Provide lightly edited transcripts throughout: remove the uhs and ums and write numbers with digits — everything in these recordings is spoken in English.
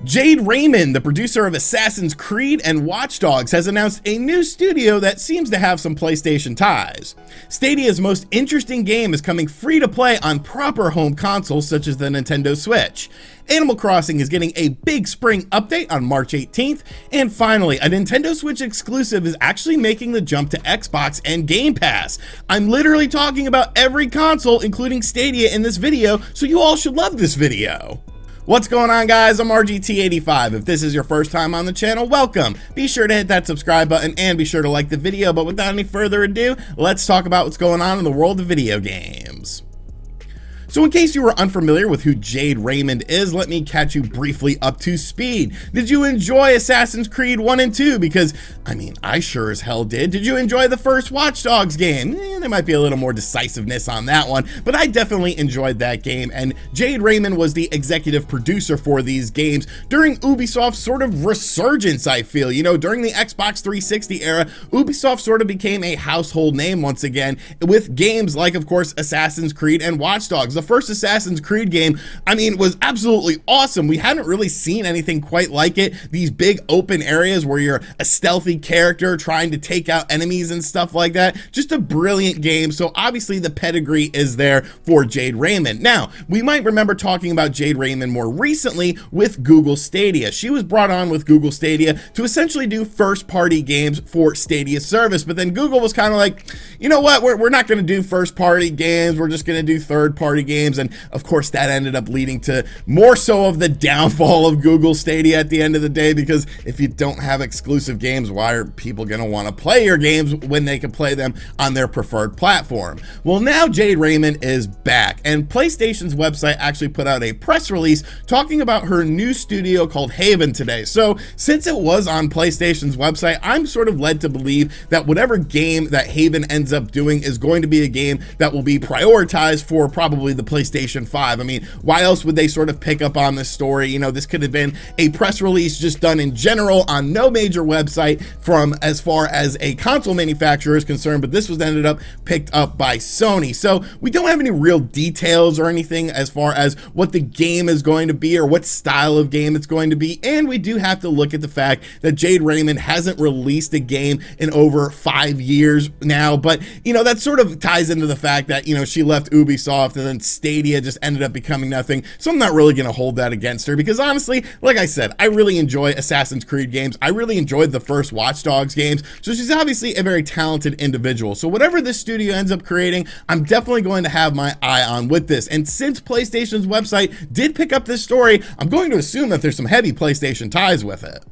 Jade Raymond, the producer of Assassin's Creed and Watch Dogs, has announced a new studio that seems to have some PlayStation ties. Stadia's most interesting game is coming free to play on proper home consoles such as the Nintendo Switch. Animal Crossing is getting a big spring update on March 18th, and finally, a Nintendo Switch exclusive is actually making the jump to Xbox and Game Pass. I'm literally talking about every console, including Stadia, in this video, so you all should love this video. What's going on, guys? I'm RGT85. If this is your first time on the channel, welcome. Be sure to hit that subscribe button and be sure to like the video, but without any further ado, let's talk about what's going on in the world of video games. So in case you were unfamiliar with who Jade Raymond is, let me catch you briefly up to speed. Did you enjoy Assassin's Creed 1 and 2? Because, I mean, I sure as hell did. Did you enjoy the first Watch Dogs game? There might be a little more decisiveness on that one, but I definitely enjoyed that game, and Jade Raymond was the executive producer for these games during Ubisoft's sort of resurgence, I feel. You know, during the Xbox 360 era, Ubisoft sort of became a household name once again with games like, of course, Assassin's Creed and Watch Dogs. The first Assassin's Creed game, I mean, was absolutely awesome. We hadn't really seen anything quite like it. These big open areas where you're a stealthy character trying to take out enemies and stuff like that. Just a brilliant game. So obviously the pedigree is there for Jade Raymond. Now, we might remember talking about Jade Raymond more recently with Google Stadia. She was brought on with Google Stadia to essentially do first-party games for Stadia service, but then Google was kind of like, you know what, we're not going to do first-party games, we're just going to do third-party games, and of course that ended up leading to more so of the downfall of Google Stadia at the end of the day, because if you don't have exclusive games, why are people going to want to play your games when they can play them on their preferred platform? Well, now Jade Raymond is back, and PlayStation's website actually put out a press release talking about her new studio called Haven today. So since it was on PlayStation's website, I'm sort of led to believe that whatever game that Haven ends up doing is going to be a game that will be prioritized for probably the PlayStation 5. I mean, why else would they sort of pick up on this story? You know, this could have been a press release just done in general on no major website from as far as a console manufacturer is concerned, but this was ended up picked up by Sony. So we don't have any real details or anything as far as what the game is going to be or what style of game it's going to be, and we do have to look at the fact that Jade Raymond hasn't released a game in over 5 years now, but you know, that sort of ties into the fact that, you know, she left Ubisoft and then Stadia just ended up becoming nothing, so I'm not really going to hold that against her, because honestly, like I said, I really enjoy Assassin's Creed games. I really enjoyed the first Watch Dogs games, so she's obviously a very talented individual. So whatever this studio ends up creating, I'm definitely going to have my eye on with this, and since PlayStation's website did pick up this story, I'm going to assume that there's some heavy PlayStation ties with it.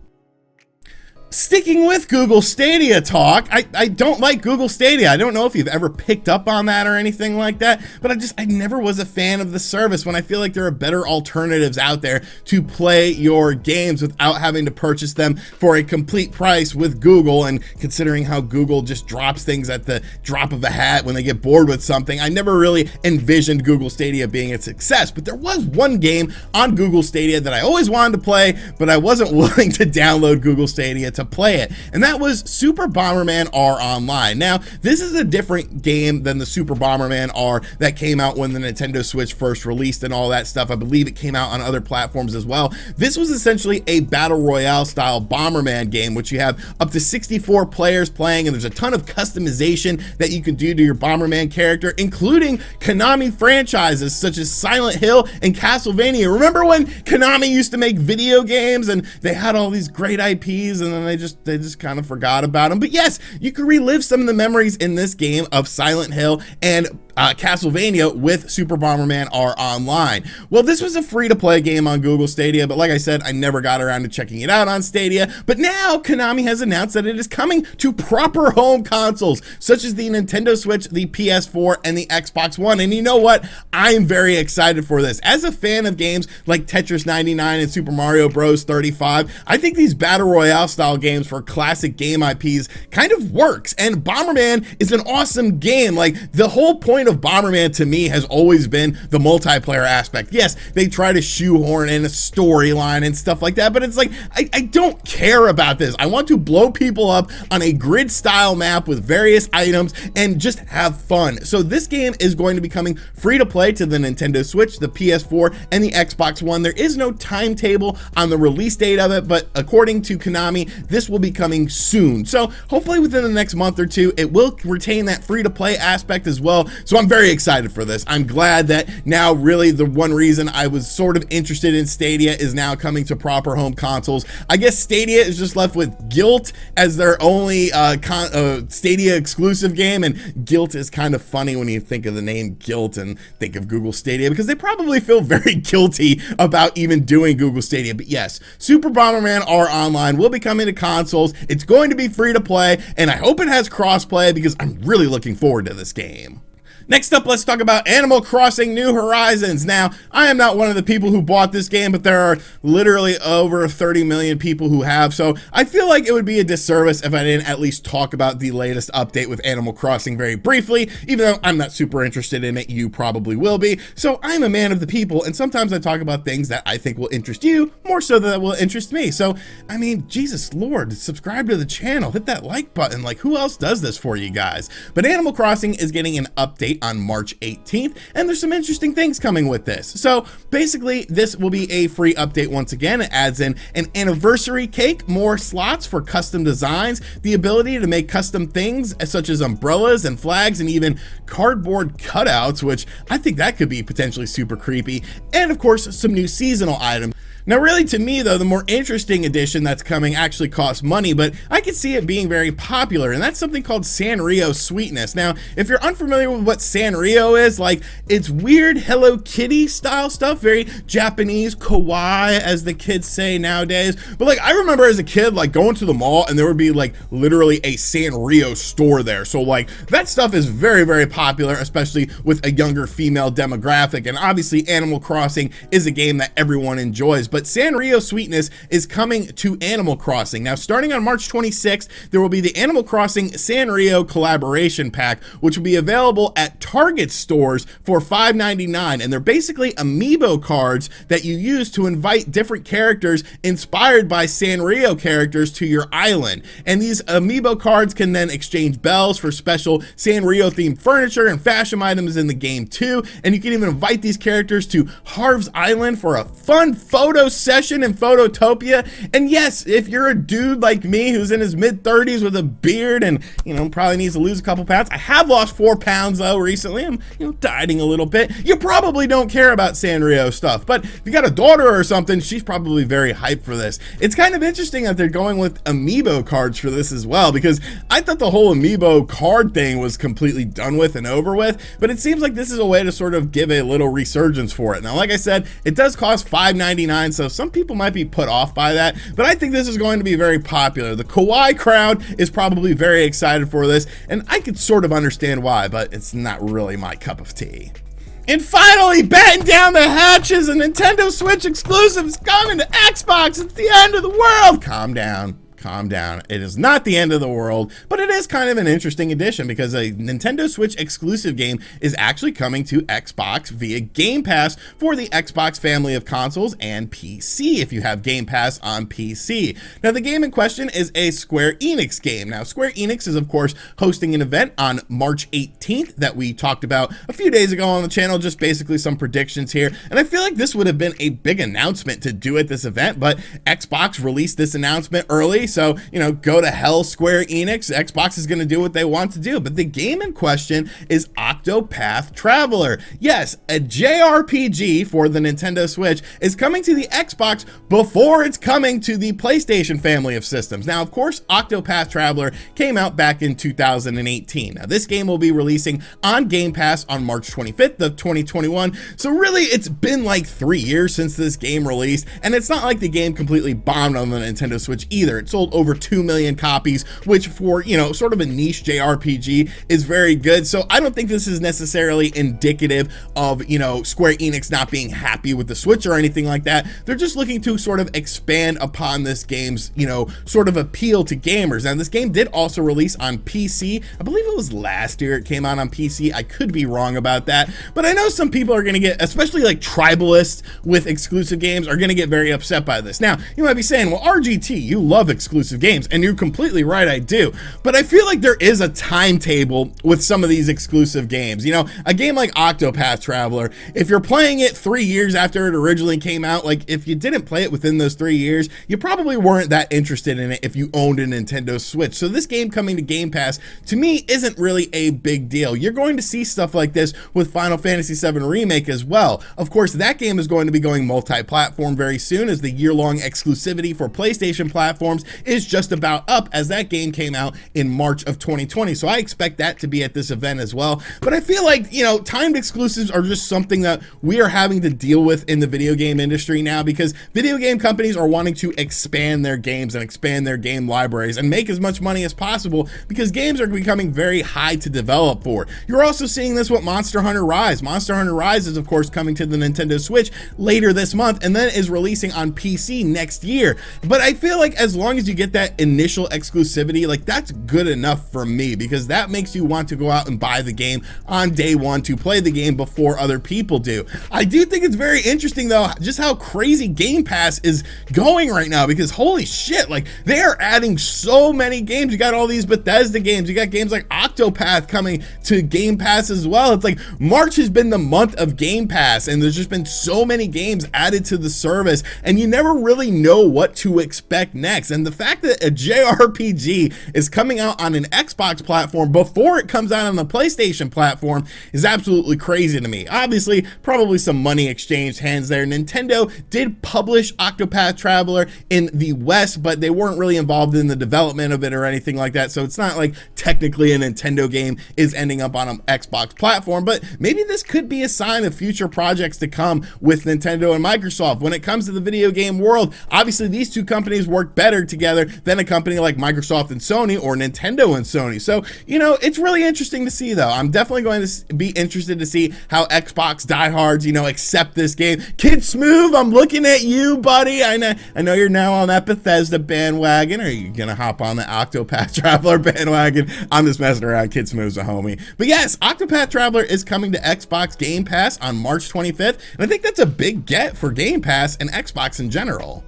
Sticking with Google Stadia talk, I don't like Google Stadia. I don't know if you've ever picked up on that or anything like that, but I never was a fan of the service when I feel like there are better alternatives out there to play your games without having to purchase them for a complete price with Google. And considering how Google just drops things at the drop of a hat when they get bored with something, I never really envisioned Google Stadia being a success. But there was one game on Google Stadia that I always wanted to play, but I wasn't willing to download Google Stadia to play it, and that was Super Bomberman R Online. Now, this is a different game than the Super Bomberman R that came out when the Nintendo Switch first released and all that stuff. I believe it came out on other platforms as well. This was essentially a battle royale style Bomberman game, which you have up to 64 players playing, and there's a ton of customization that you can do to your Bomberman character, including Konami franchises such as Silent Hill and Castlevania. Remember when Konami used to make video games and they had all these great IPs and then they just kind of forgot about them? But yes, you can relive some of the memories in this game of Silent Hill and Castlevania with Super Bomberman R Online. Well, this was a free-to-play game on Google Stadia, but like I said, I never got around to checking it out on Stadia. But now Konami has announced that it is coming to proper home consoles, such as the Nintendo Switch, the PS4, and the Xbox One. And you know what? I'm very excited for this. As a fan of games like Tetris 99 and Super Mario Bros. 35, I think these Battle Royale style games for classic game IPs kind of works. And Bomberman is an awesome game. Like, the whole point point of Bomberman to me has always been the multiplayer aspect. Yes, they try to shoehorn in a storyline and stuff like that, but it's like, I don't care about this. I want to blow people up on a grid style map with various items and just have fun. So this game is going to be coming free to play to the Nintendo Switch, the PS4, and the Xbox One. There is no timetable on the release date of it, but according to Konami, this will be coming soon. So hopefully within the next month or two, it will retain that free to play aspect as well. So I'm very excited for this. I'm glad that now really the one reason I was sort of interested in Stadia is now coming to proper home consoles. I guess Stadia is just left with Guilt as their only Stadia exclusive game, and Guilt is kind of funny when you think of the name Guilt and think of Google Stadia, because they probably feel very guilty about even doing Google Stadia. But yes, Super Bomberman R Online will be coming to consoles. It's going to be free to play, and I hope it has crossplay because I'm really looking forward to this game. Next up, let's talk about Animal Crossing New Horizons. Now, I am not one of the people who bought this game, but there are literally over 30 million people who have, so I feel like it would be a disservice if I didn't at least talk about the latest update with Animal Crossing very briefly. Even though I'm not super interested in it, you probably will be. So I'm a man of the people, and sometimes I talk about things that I think will interest you more so than that will interest me. So, I mean, Jesus Lord, subscribe to the channel, hit that like button. Like, who else does this for you guys? But Animal Crossing is getting an update on March 18th, and there's some interesting things coming with this. So basically, this will be a free update once again. It adds in an anniversary cake, more slots for custom designs, the ability to make custom things such as umbrellas and flags, and even cardboard cutouts, which I think that could be potentially super creepy, and of course some new seasonal items. Now really, to me though, the more interesting addition that's coming actually costs money, but I could see it being very popular, and that's something called Sanrio Sweetness. Now, if you're unfamiliar with what Sanrio is, like, it's weird Hello Kitty style stuff, very Japanese, kawaii as the kids say nowadays. But like, I remember as a kid, like going to the mall and there would be like literally a Sanrio store there. So like, that stuff is very, very popular, especially with a younger female demographic. And obviously Animal Crossing is a game that everyone enjoys. But Sanrio Sweetness is coming to Animal Crossing. Now, starting on March 26th, there will be the Animal Crossing Sanrio Collaboration Pack, which will be available at Target stores for $5.99. And they're basically amiibo cards that you use to invite different characters inspired by Sanrio characters to your island. And these amiibo cards can then exchange bells for special Sanrio-themed furniture and fashion items in the game too. And you can even invite these characters to Harv's Island for a fun photo session in Phototopia. And yes, if you're a dude like me who's in his mid-30s with a beard and, you know, probably needs to lose a couple pounds. I have lost 4 pounds though recently. I'm, you know, dieting a little bit. You probably don't care about Sanrio stuff, but if you got a daughter or something, she's probably very hyped for this. It's kind of interesting that they're going with amiibo cards for this as well, because I thought the whole amiibo card thing was completely done with and over with, but it seems like this is a way to sort of give a little resurgence for it. Now, like I said, it does cost $5.99, so some people might be put off by that, but I think this is going to be very popular. The kawaii crowd is probably very excited for this, and I could sort of understand why, but it's not really my cup of tea. And finally, batten down the hatches, a Nintendo Switch exclusive is coming to Xbox. It's the end of the world. Calm down. Calm down. It is not the end of the world, but it is kind of an interesting addition because a Nintendo Switch exclusive game is actually coming to Xbox via Game Pass for the Xbox family of consoles and PC if you have Game Pass on PC. Now, the game in question is a Square Enix game. Now, Square Enix is, of course, hosting an event on March 18th that we talked about a few days ago on the channel, just basically some predictions here. And I feel like this would have been a big announcement to do at this event, but Xbox released this announcement early. So, you know, go to hell, Square Enix. Xbox is going to do what they want to do. But the game in question is Octopath Traveler. Yes, a JRPG for the Nintendo Switch is coming to the Xbox before it's coming to the PlayStation family of systems. Now, of course, Octopath Traveler came out back in 2018. Now, this game will be releasing on Game Pass on March 25th of 2021. So really, it's been like 3 years since this game released. And it's not like the game completely bombed on the Nintendo Switch either. It sold sold over 2 million copies, which for, you know, sort of a niche JRPG is very good. So I don't think this is necessarily indicative of, you know, Square Enix not being happy with the Switch or anything like that. They're just looking to sort of expand upon this game's, you know, sort of appeal to gamers. And this game did also release on PC. I believe it was last year it came out on PC. I could be wrong about that, but I know some people are going to get, especially like tribalists with exclusive games, are going to get very upset by this. Now, you might be saying, well, RGT, you love exclusive games, and you're completely right, I do. But I feel like there is a timetable with some of these exclusive games. You know, a game like Octopath Traveler, if you're playing it 3 years after it originally came out, like if you didn't play it within those 3 years, you probably weren't that interested in it if you owned a Nintendo Switch. So this game coming to Game Pass, to me, isn't really a big deal. You're going to see stuff like this with Final Fantasy VII Remake as well. Of course, that game is going to be going multi-platform very soon, as the year-long exclusivity for PlayStation platforms is just about up, as that game came out in March of 2020. So I expect that to be at this event as well. But I feel like, you know, timed exclusives are just something that we are having to deal with in the video game industry now, because video game companies are wanting to expand their games and expand their game libraries and make as much money as possible, because games are becoming very high to develop for. You're also seeing this with Monster Hunter Rise. Monster Hunter Rise is, of course, coming to the Nintendo Switch later this month, and then is releasing on PC next year. But I feel like as long as you get that initial exclusivity, like that's good enough for me, because that makes you want to go out and buy the game on day one to play the game before other people do. I do think it's very interesting though, just how crazy Game Pass is going right now, because holy shit, like they are adding so many games. You got all these Bethesda games, you got games like Octopath coming to Game Pass as well. It's like March has been the month of Game Pass, and there's just been so many games added to the service, and you never really know what to expect next. And the fact that a JRPG is coming out on an Xbox platform before it comes out on the PlayStation platform is absolutely crazy to me. Obviously, probably some money exchanged hands there. Nintendo did publish Octopath Traveler in the West, but they weren't really involved in the development of it or anything like that, so it's not like technically a Nintendo game is ending up on an Xbox platform. But maybe this could be a sign of future projects to come with Nintendo and Microsoft. When it comes to the video game world, obviously these two companies work better together than a company like Microsoft and Sony, or Nintendo and Sony. So, you know, it's really interesting to see though. I'm definitely going to be interested to see how Xbox diehards, you know, accept this game. Kid Smooth, I'm looking at you, buddy. I know you're now on that Bethesda bandwagon. Are you gonna hop on the Octopath Traveler bandwagon? I'm just messing around. Kid Smooth's a homie. But yes, Octopath Traveler is coming to Xbox Game Pass on March 25th, and I think that's a big get for Game Pass and Xbox in general.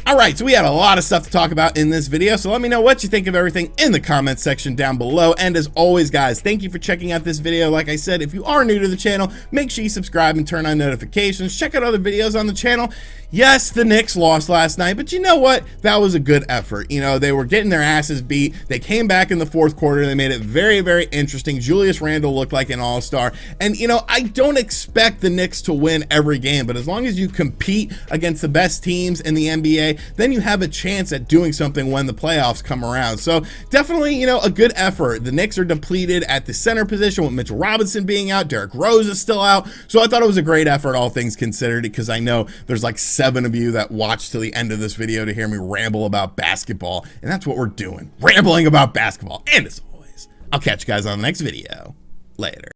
All right, so we had a lot of stuff to talk about in this video, so let me know what you think of everything in the comments section down below. And as always, guys, thank you for checking out this video. Like I said, if you are new to the channel, make sure you subscribe and turn on notifications. Check out other videos on the channel. Yes, the Knicks lost last night, but you know what? That was a good effort. You know, they were getting their asses beat. They came back in the fourth quarter. They made it very, very interesting. Julius Randle looked like an all-star. And, you know, I don't expect the Knicks to win every game, but as long as you compete against the best teams in the NBA, then you have a chance at doing something when the playoffs come around. So definitely, you know, a good effort. The Knicks are depleted at the center position with Mitchell Robinson being out. Derrick Rose is still out. So I thought it was a great effort, all things considered, because I know there's like 7 of you that watched till the end of this video to hear me ramble about basketball, and that's what we're doing, rambling about basketball. And as always, I'll catch you guys on the next video. Later.